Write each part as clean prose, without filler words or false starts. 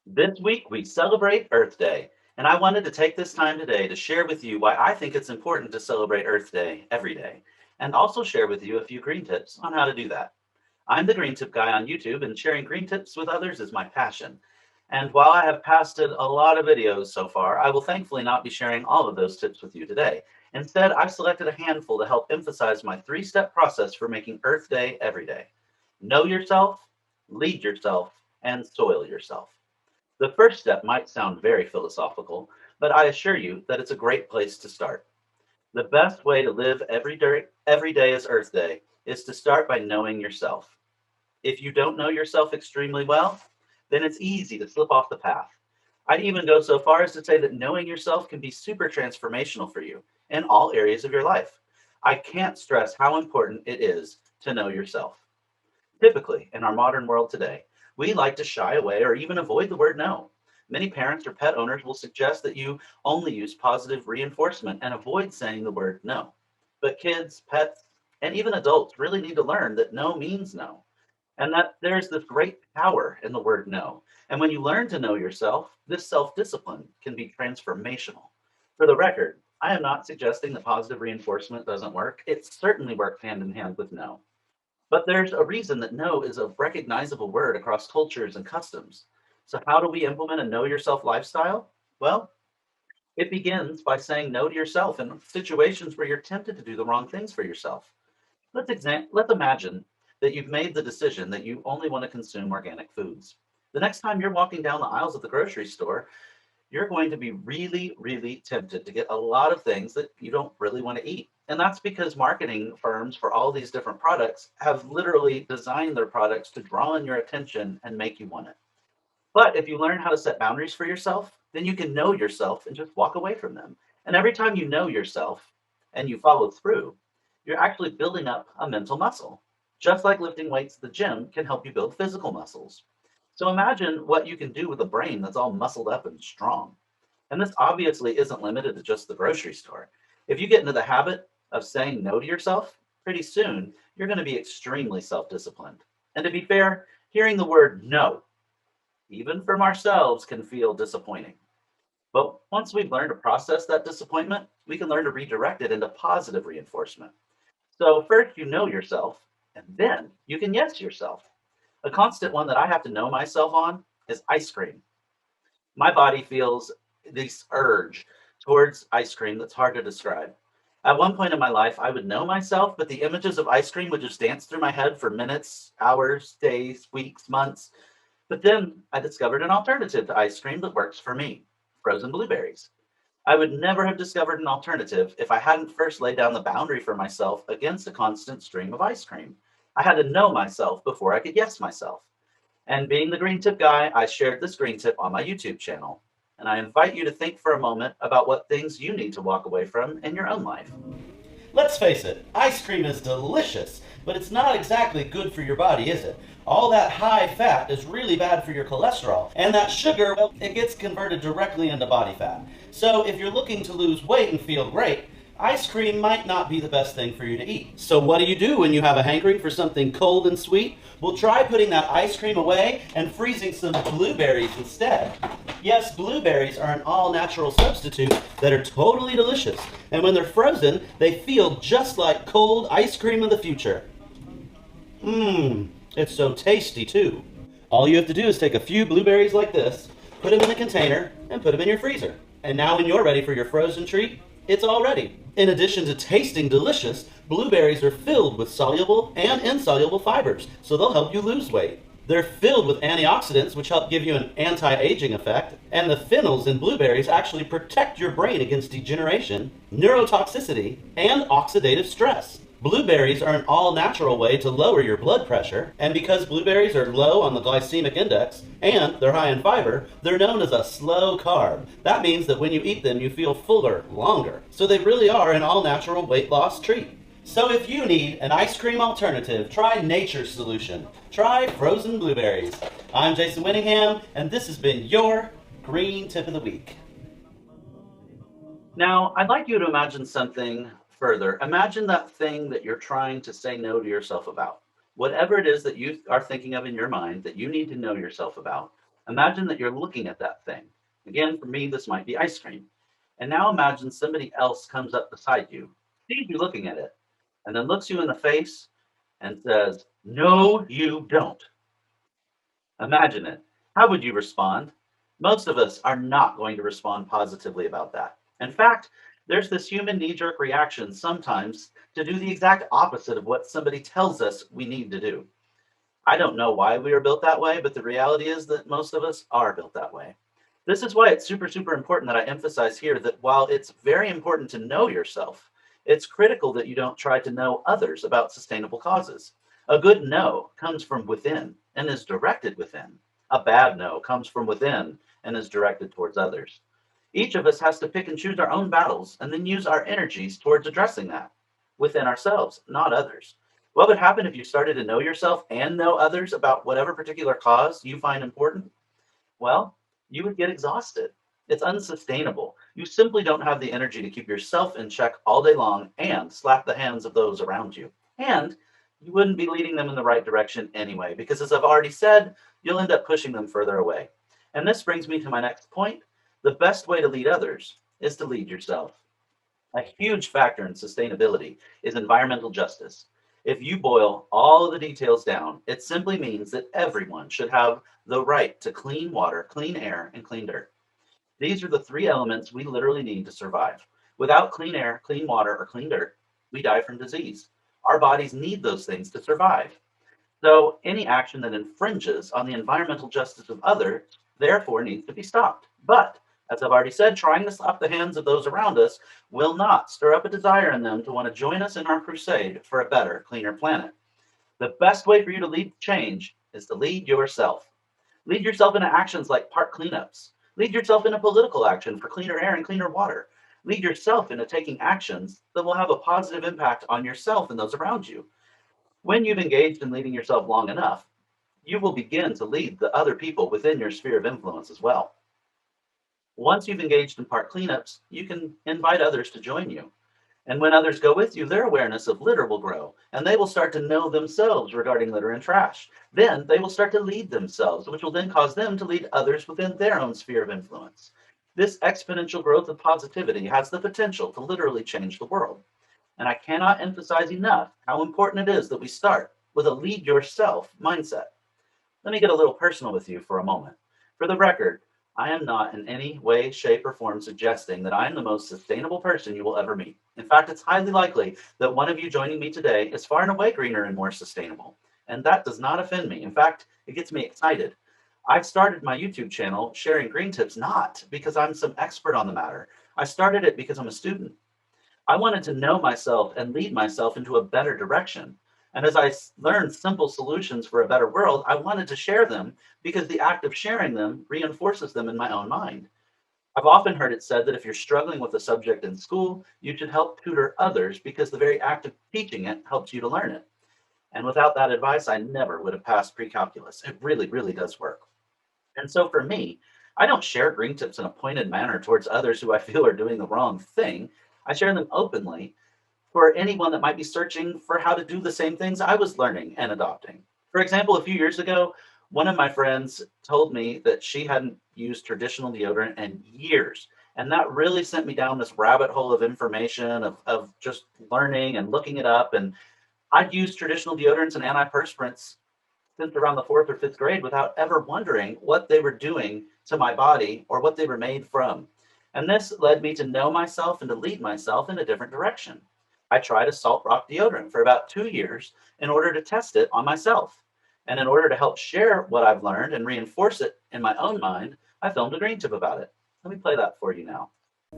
This week, we celebrate Earth Day, and I wanted to take this time today to share with you why I think it's important to celebrate Earth Day every day, and also share with you a few green tips on how to do that. I'm the Green Tip Guy on YouTube, and sharing green tips with others is my passion. And while I have posted a lot of videos so far, I will thankfully not be sharing all of those tips with you today. Instead, I've selected a handful to help emphasize my three-step process for making Earth Day every day. Know yourself, lead yourself, and soil yourself. The first step might sound very philosophical, but I assure you that it's a great place to start. The best way to live every day as Earth Day is to start by knowing yourself. If you don't know yourself extremely well, then it's easy to slip off the path. I'd even go so far as to say that knowing yourself can be super transformational for you in all areas of your life. I can't stress how important it is to know yourself. Typically, in our modern world today, we like to shy away or even avoid the word no. Many parents or pet owners will suggest that you only use positive reinforcement and avoid saying the word no. But kids, pets, and even adults really need to learn that no means no, and that there's this great power in the word no. And when you learn to know yourself, this self discipline can be transformational. For the record, I am not suggesting that positive reinforcement doesn't work. It certainly works hand in hand with no. But there's a reason that no is a recognizable word across cultures and customs. So, how do we implement a know yourself lifestyle? Well, it begins by saying no to yourself in situations where you're tempted to do the wrong things for yourself. Let's imagine that you've made the decision that you only want to consume organic foods. The next time you're walking down the aisles of the grocery store, you're going to be really, really tempted to get a lot of things that you don't really want to eat. And that's because marketing firms for all these different products have literally designed their products to draw in your attention and make you want it. But if you learn how to set boundaries for yourself, then you can know yourself and just walk away from them. And every time you know yourself and you follow through, you're actually building up a mental muscle. Just like lifting weights at the gym can help you build physical muscles. So imagine what you can do with a brain that's all muscled up and strong. And this obviously isn't limited to just the grocery store. If you get into the habit of saying no to yourself, pretty soon you're going to be extremely self disciplined. And to be fair, hearing the word no, even from ourselves, can feel disappointing. But once we've learned to process that disappointment, we can learn to redirect it into positive reinforcement. So, first, you know yourself, and then you can yes yourself. A constant one that I have to know myself on is ice cream. My body feels this urge towards ice cream that's hard to describe. At one point in my life, I would know myself, but the images of ice cream would just dance through my head for minutes, hours, days, weeks, months. But then I discovered an alternative to ice cream that works for me: frozen blueberries. I would never have discovered an alternative if I hadn't first laid down the boundary for myself against a constant stream of ice cream. I had to know myself before I could yes myself. And being the green tip guy, I shared this green tip on my YouTube channel. And I invite you to think for a moment about what things you need to walk away from in your own life. Let's face it, ice cream is delicious, but it's not exactly good for your body, is it? All that high fat is really bad for your cholesterol, and that sugar, well, it gets converted directly into body fat. So if you're looking to lose weight and feel great, ice cream might not be the best thing for you to eat. So what do you do when you have a hankering for something cold and sweet? Well, try putting that ice cream away and freezing some blueberries instead. Yes, blueberries are an all-natural substitute that are totally delicious. And when they're frozen, they feel just like cold ice cream of the future. Mmm, it's so tasty too. All you have to do is take a few blueberries like this, put them in a container, and put them in your freezer. And now when you're ready for your frozen treat, it's all ready. In addition to tasting delicious, blueberries are filled with soluble and insoluble fibers, so they'll help you lose weight. They're filled with antioxidants, which help give you an anti-aging effect, and the phenols in blueberries actually protect your brain against degeneration, neurotoxicity, and oxidative stress. Blueberries are an all-natural way to lower your blood pressure, and because blueberries are low on the glycemic index and they're high in fiber, they're known as a slow carb. That means that when you eat them, you feel fuller longer. So they really are an all-natural weight loss treat. So if you need an ice cream alternative, try Nature's Solution. Try frozen blueberries. I'm Jason Winningham, and this has been your Green Tip of the Week. Now, I'd like you to imagine something further. Imagine that thing that you're trying to say no to yourself about. Whatever it is that you are thinking of in your mind that you need to know yourself about, Imagine that you're looking at that thing. Again, for me, this might be ice cream. And now imagine somebody else comes up beside you, sees you looking at it, and then looks you in the face and says, "No, you don't." Imagine it. How would you respond? Most of us are not going to respond positively about that. In fact, there's this human knee jerk reaction sometimes to do the exact opposite of what somebody tells us we need to do. I don't know why we are built that way, but the reality is that most of us are built that way. This is why it's super, super important that I emphasize here that while it's very important to know yourself, it's critical that you don't try to know others about sustainable causes. A good no comes from within and is directed within. A bad no comes from within and is directed towards others. Each of us has to pick and choose our own battles and then use our energies towards addressing that within ourselves, not others. What would happen if you started to know yourself and know others about whatever particular cause you find important? Well, you would get exhausted. It's unsustainable. You simply don't have the energy to keep yourself in check all day long and slap the hands of those around you. And you wouldn't be leading them in the right direction anyway, because as I've already said, you'll end up pushing them further away. And this brings me to my next point. The best way to lead others is to lead yourself. A huge factor in sustainability is environmental justice. If you boil all of the details down, it simply means that everyone should have the right to clean water, clean air, and clean dirt. These are the three elements we literally need to survive. Without clean air, clean water, or clean dirt, we die from disease. Our bodies need those things to survive. So any action that infringes on the environmental justice of others, therefore, needs to be stopped. But as I've already said, trying to slap the hands of those around us will not stir up a desire in them to want to join us in our crusade for a better, cleaner planet. The best way for you to lead change is to lead yourself. Lead yourself into actions like park cleanups. Lead yourself into political action for cleaner air and cleaner water. Lead yourself into taking actions that will have a positive impact on yourself and those around you. When you've engaged in leading yourself long enough, you will begin to lead the other people within your sphere of influence as well. Once you've engaged in park cleanups, you can invite others to join you. And when others go with you, their awareness of litter will grow, and they will start to know themselves regarding litter and trash. Then they will start to lead themselves, which will then cause them to lead others within their own sphere of influence. This exponential growth of positivity has the potential to literally change the world. And I cannot emphasize enough how important it is that we start with a lead yourself mindset. Let me get a little personal with you for a moment. For the record, I am not in any way, shape, or form suggesting that I am the most sustainable person you will ever meet. In fact, it's highly likely that one of you joining me today is far and away greener and more sustainable. And that does not offend me. In fact, it gets me excited. I've started my YouTube channel sharing green tips not because I'm some expert on the matter. I started it because I'm a student. I wanted to know myself and lead myself into a better direction. And as I learned simple solutions for a better world, I wanted to share them because the act of sharing them reinforces them in my own mind. I've often heard it said that if you're struggling with a subject in school, you should help tutor others because the very act of teaching it helps you to learn it. And without that advice, I never would have passed pre-calculus. It really, really does work. And so for me, I don't share green tips in a pointed manner towards others who I feel are doing the wrong thing. I share them openly for anyone that might be searching for how to do the same things I was learning and adopting. For example, a few years ago, one of my friends told me that she hadn't used traditional deodorant in years. And that really sent me down this rabbit hole of information, of just learning and looking it up. And I'd used traditional deodorants and antiperspirants since around the fourth or fifth grade without ever wondering what they were doing to my body or what they were made from. And this led me to know myself and to lead myself in a different direction. I tried a salt rock deodorant for about 2 years in order to test it on myself. And in order to help share what I've learned and reinforce it in my own mind, I filmed a green tip about it. Let me play that for you now.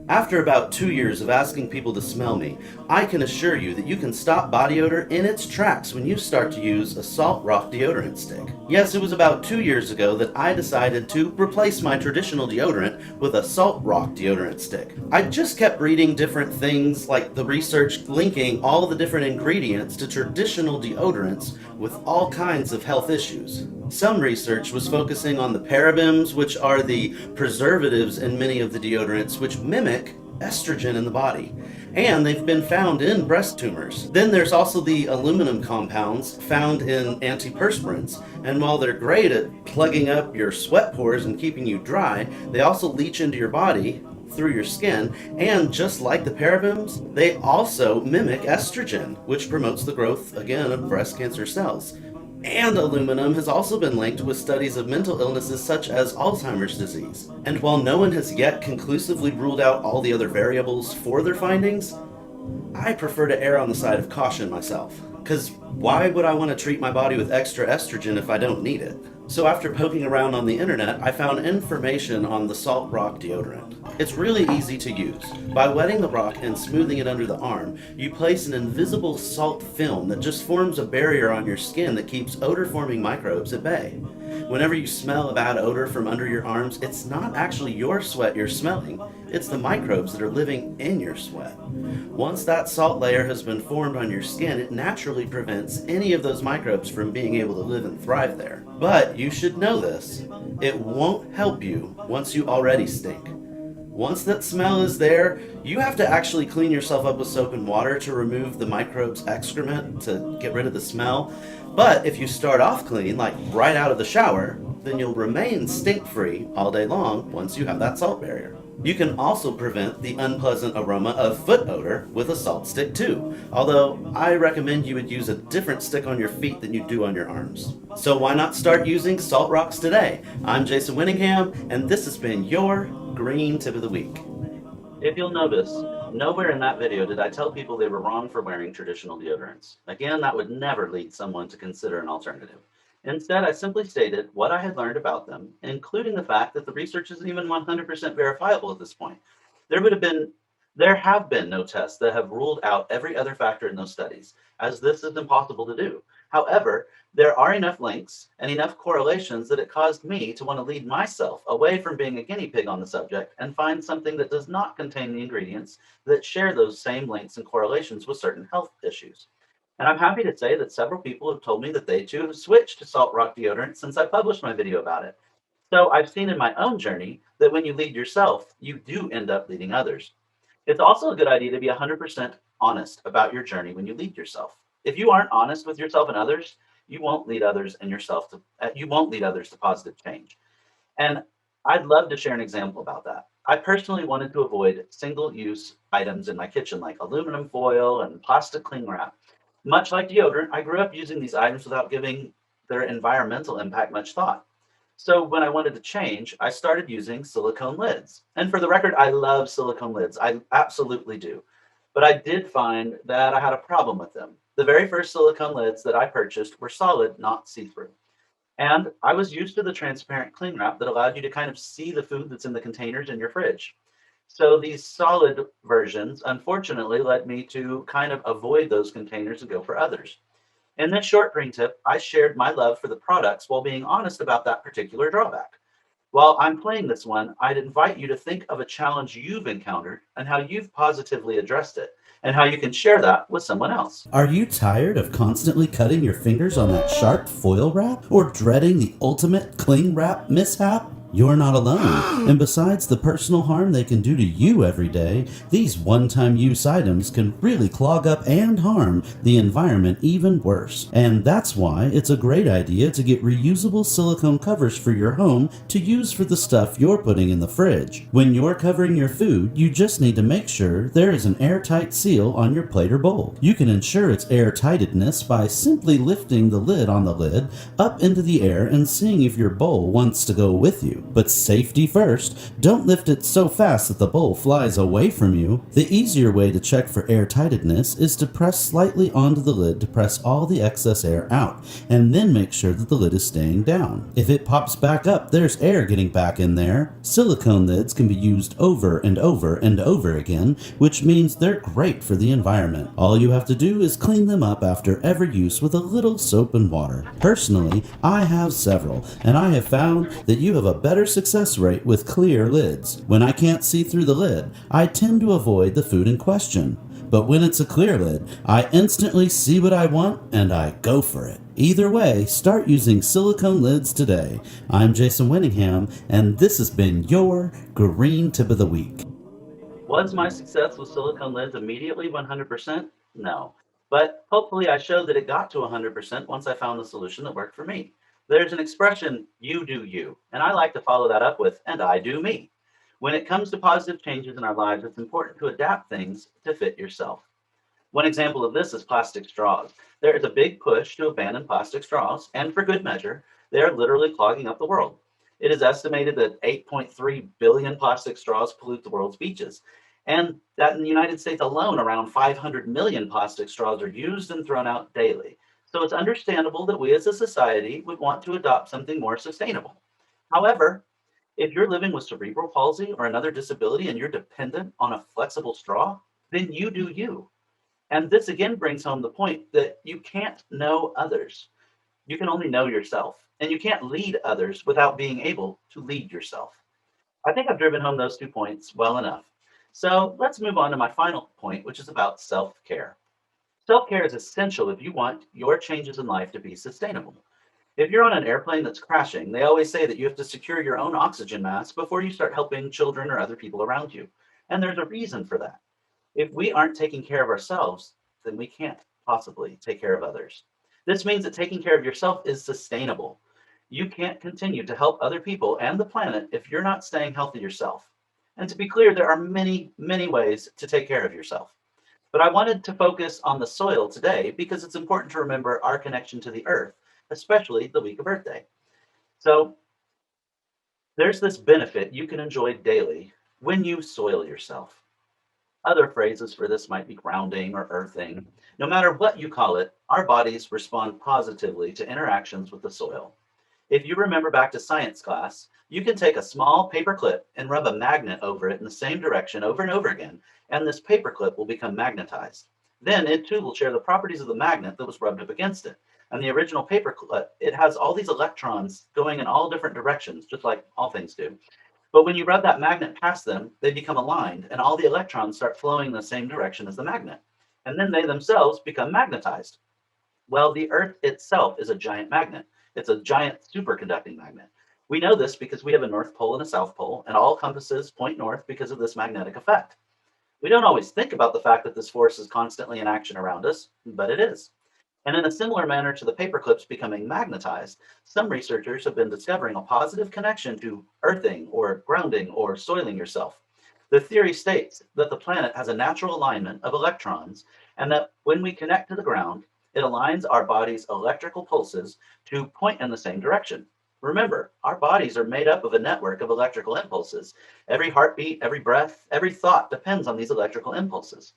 After about 2 years of asking people to smell me, I can assure you that you can stop body odor in its tracks when you start to use a Salt Rock deodorant stick. Yes, it was about 2 years ago that I decided to replace my traditional deodorant with a Salt Rock deodorant stick. I just kept reading different things like the research linking all the different ingredients to traditional deodorants with all kinds of health issues. Some research was focusing on the parabens, which are the preservatives in many of the deodorants which mimic estrogen in the body, and they've been found in breast tumors. Then there's also the aluminum compounds found in antiperspirants, and while they're great at plugging up your sweat pores and keeping you dry, they also leach into your body through your skin, and just like the parabens, they also mimic estrogen, which promotes the growth, again, of breast cancer cells. And aluminum has also been linked with studies of mental illnesses such as Alzheimer's disease. And while no one has yet conclusively ruled out all the other variables for their findings, I prefer to err on the side of caution myself. Because why would I want to treat my body with extra estrogen if I don't need it? So after poking around on the internet, I found information on the Salt Rock deodorant. It's really easy to use. By wetting the rock and smoothing it under the arm, you place an invisible salt film that just forms a barrier on your skin that keeps odor-forming microbes at bay. Whenever you smell a bad odor from under your arms, it's not actually your sweat you're smelling, it's the microbes that are living in your sweat. Once that salt layer has been formed on your skin, it naturally prevents any of those microbes from being able to live and thrive there. But you should know this, it won't help you once you already stink. Once that smell is there, you have to actually clean yourself up with soap and water to remove the microbes' excrement to get rid of the smell. But if you start off clean, like right out of the shower, then you'll remain stink-free all day long once you have that salt barrier. You can also prevent the unpleasant aroma of foot odor with a salt stick too, although I recommend you would use a different stick on your feet than you do on your arms. So why not start using Salt Rocks today? I'm Jason Winningham, and this has been your Green Tip of the Week. If you'll notice, nowhere in that video did I tell people they were wrong for wearing traditional deodorants. Again, that would never lead someone to consider an alternative. Instead, I simply stated what I had learned about them, including the fact that the research isn't even 100% verifiable at this point. There have been no tests that have ruled out every other factor in those studies, as this is impossible to do. However, there are enough links and enough correlations that it caused me to want to lead myself away from being a guinea pig on the subject and find something that does not contain the ingredients that share those same links and correlations with certain health issues. And I'm happy to say that several people have told me that they too have switched to Salt Rock deodorant since I published my video about it. So I've seen in my own journey that when you lead yourself, you do end up leading others. It's also a good idea to be 100% honest about your journey when you lead yourself. If you aren't honest with yourself and others, you won't lead others to positive change. And I'd love to share an example about that. I personally wanted to avoid single-use items in my kitchen like aluminum foil and plastic cling wrap. Much like deodorant, I grew up using these items without giving their environmental impact much thought. So when I wanted to change, I started using silicone lids. And for the record, I love silicone lids. I absolutely do. But I did find that I had a problem with them. The very first silicone lids that I purchased were solid, not see-through. And I was used to the transparent cling wrap that allowed you to kind of see the food that's in the containers in your fridge. So these solid versions, unfortunately, led me to kind of avoid those containers and go for others. In this short green tip, I shared my love for the products while being honest about that particular drawback. While I'm playing this one, I'd invite you to think of a challenge you've encountered and how you've positively addressed it, and how you can share that with someone else. Are you tired of constantly cutting your fingers on that sharp foil wrap, or dreading the ultimate cling wrap mishap? You're not alone. And besides the personal harm they can do to you every day, these one-time use items can really clog up and harm the environment even worse. And that's why it's a great idea to get reusable silicone covers for your home to use for the stuff you're putting in the fridge. When you're covering your food, you just need to make sure there is an airtight seal on your plate or bowl. You can ensure its airtightness by simply lifting the lid on the lid up into the air and seeing if your bowl wants to go with you. But safety first, don't lift it so fast that the bowl flies away from you. The easier way to check for airtightness is to press slightly onto the lid to press all the excess air out, and then make sure that the lid is staying down. If it pops back up, there's air getting back in there. Silicone lids can be used over and over and over again, which means they're great for the environment. All you have to do is clean them up after every use with a little soap and water. Personally, I have several, and I have found that you have a better success rate with clear lids. When I can't see through the lid, I tend to avoid the food in question. But when it's a clear lid, I instantly see what I want and I go for it. Either way, start using silicone lids today. I'm Jason Winningham, and this has been your Green Tip of the Week. Was my success with silicone lids immediately 100%? No. But hopefully I showed that it got to 100% once I found the solution that worked for me. There's an expression, you do you, and I like to follow that up with, and I do me. When it comes to positive changes in our lives, it's important to adapt things to fit yourself. One example of this is plastic straws. There is a big push to abandon plastic straws, and for good measure, they are literally clogging up the world. It is estimated that 8.3 billion plastic straws pollute the world's beaches, and that in the United States alone, around 500 million plastic straws are used and thrown out daily. So it's understandable that we as a society would want to adopt something more sustainable. However, if you're living with cerebral palsy or another disability and you're dependent on a flexible straw, then you do you. And this again brings home the point that you can't know others. You can only know yourself. And you can't lead others without being able to lead yourself. I think I've driven home those 2 points well enough. So let's move on to my final point, which is about self care. Self care is essential if you want your changes in life to be sustainable. If you're on an airplane that's crashing, they always say that you have to secure your own oxygen mask before you start helping children or other people around you. And there's a reason for that. If we aren't taking care of ourselves, then we can't possibly take care of others. This means that taking care of yourself is sustainable. You can't continue to help other people and the planet if you're not staying healthy yourself. And to be clear, there are many, many ways to take care of yourself. But I wanted to focus on the soil today because it's important to remember our connection to the earth, especially the week of Earth Day. So there's this benefit you can enjoy daily when you soil yourself. Other phrases for this might be grounding or earthing. No matter what you call it, our bodies respond positively to interactions with the soil. If you remember back to science class, you can take a small paper clip and rub a magnet over it in the same direction over and over again, and this paper clip will become magnetized. Then it too will share the properties of the magnet that was rubbed up against it. And the original paper clip, it has all these electrons going in all different directions, just like all things do. But when you rub that magnet past them, they become aligned and all the electrons start flowing in the same direction as the magnet. And then they themselves become magnetized. Well, the Earth itself is a giant magnet. It's a giant superconducting magnet. We know this because we have a North Pole and a South Pole, and all compasses point north because of this magnetic effect. We don't always think about the fact that this force is constantly in action around us, but it is. And in a similar manner to the paper clips becoming magnetized, some researchers have been discovering a positive connection to earthing or grounding or soiling yourself. The theory states that the planet has a natural alignment of electrons and that when we connect to the ground, it aligns our body's electrical pulses to point in the same direction. Remember, our bodies are made up of a network of electrical impulses. Every heartbeat, every breath, every thought depends on these electrical impulses.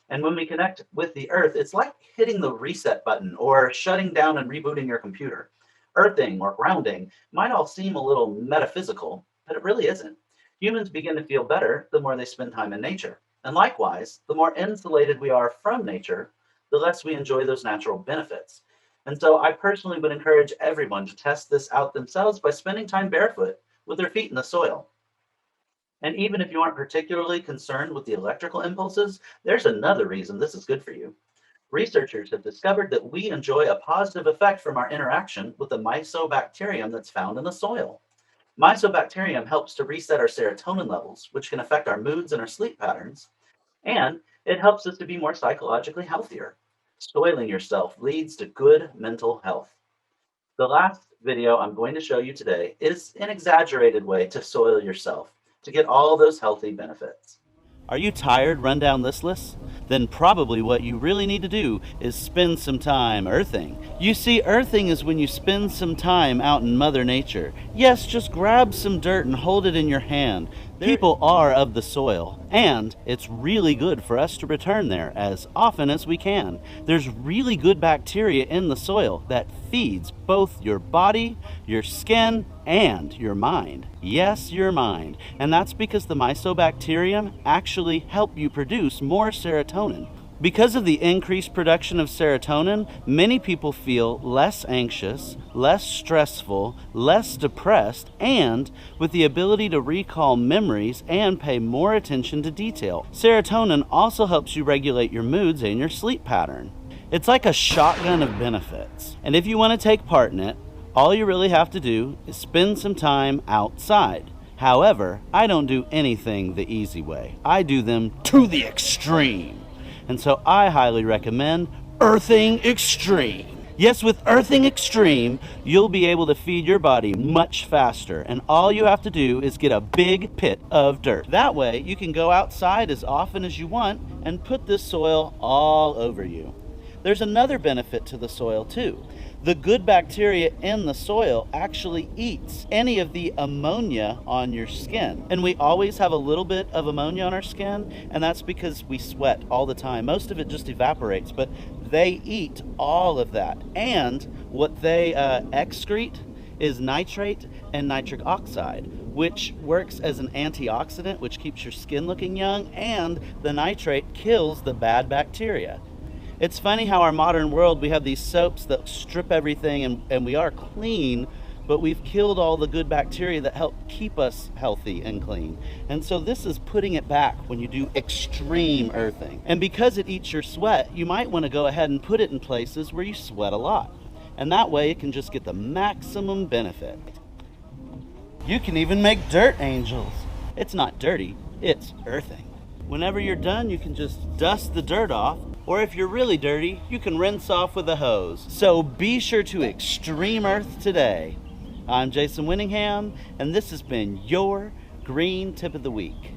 And when we connect with the earth, it's like hitting the reset button or shutting down and rebooting your computer. Earthing or grounding might all seem a little metaphysical, but it really isn't. Humans begin to feel better the more they spend time in nature. And likewise, the more insulated we are from nature, the less we enjoy those natural benefits. And so I personally would encourage everyone to test this out themselves by spending time barefoot with their feet in the soil. And even if you aren't particularly concerned with the electrical impulses, there's another reason this is good for you. Researchers have discovered that we enjoy a positive effect from our interaction with the mycobacterium that's found in the soil. Mycobacterium helps to reset our serotonin levels, which can affect our moods and our sleep patterns, and it helps us to be more psychologically healthier. Soiling yourself leads to good mental health. The last video I'm going to show you today is an exaggerated way to soil yourself to get all those healthy benefits. Are you tired, run down listless? Then probably what you really need to do is spend some time earthing. You see, earthing is when you spend some time out in Mother Nature. Yes, just grab some dirt and hold it in your hand. People are of the soil, and it's really good for us to return there as often as we can. There's really good bacteria in the soil that feeds both your body, your skin, and your mind. Yes, your mind. And that's because the mycobacterium actually help you produce more serotonin. Because of the increased production of serotonin, many people feel less anxious, less stressful, less depressed, and with the ability to recall memories and pay more attention to detail. Serotonin also helps you regulate your moods and your sleep pattern. It's like a shotgun of benefits. And if you want to take part in it, all you really have to do is spend some time outside. However, I don't do anything the easy way. I do them to the extreme. And so I highly recommend Earthing Extreme. Yes, with Earthing Extreme, you'll be able to feed your body much faster, and all you have to do is get a big pit of dirt. That way, you can go outside as often as you want and put this soil all over you. There's another benefit to the soil too. The good bacteria in the soil actually eats any of the ammonia on your skin. And we always have a little bit of ammonia on our skin, and that's because we sweat all the time. Most of it just evaporates, but they eat all of that. And what they excrete is nitrate and nitric oxide, which works as an antioxidant, which keeps your skin looking young, and the nitrate kills the bad bacteria. It's funny how our modern world, we have these soaps that strip everything and we are clean, but we've killed all the good bacteria that help keep us healthy and clean. And so this is putting it back when you do extreme earthing. And because it eats your sweat, you might want to go ahead and put it in places where you sweat a lot. And that way it can just get the maximum benefit. You can even make dirt angels. It's not dirty, it's earthing. Whenever you're done, you can just dust the dirt off, or if you're really dirty, you can rinse off with a hose. So be sure to extreme earth today. I'm Jason Winningham, and this has been your Green Tip of the Week.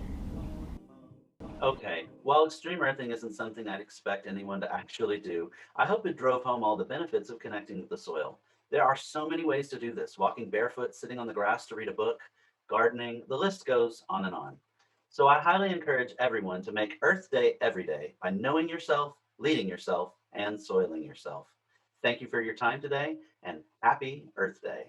Okay, while extreme earthing isn't something I'd expect anyone to actually do, I hope it drove home all the benefits of connecting with the soil. There are so many ways to do this: walking barefoot, sitting on the grass to read a book, gardening, the list goes on and on. So I highly encourage everyone to make Earth Day every day by knowing yourself, leading yourself, and soiling yourself. Thank you for your time today, and happy Earth Day.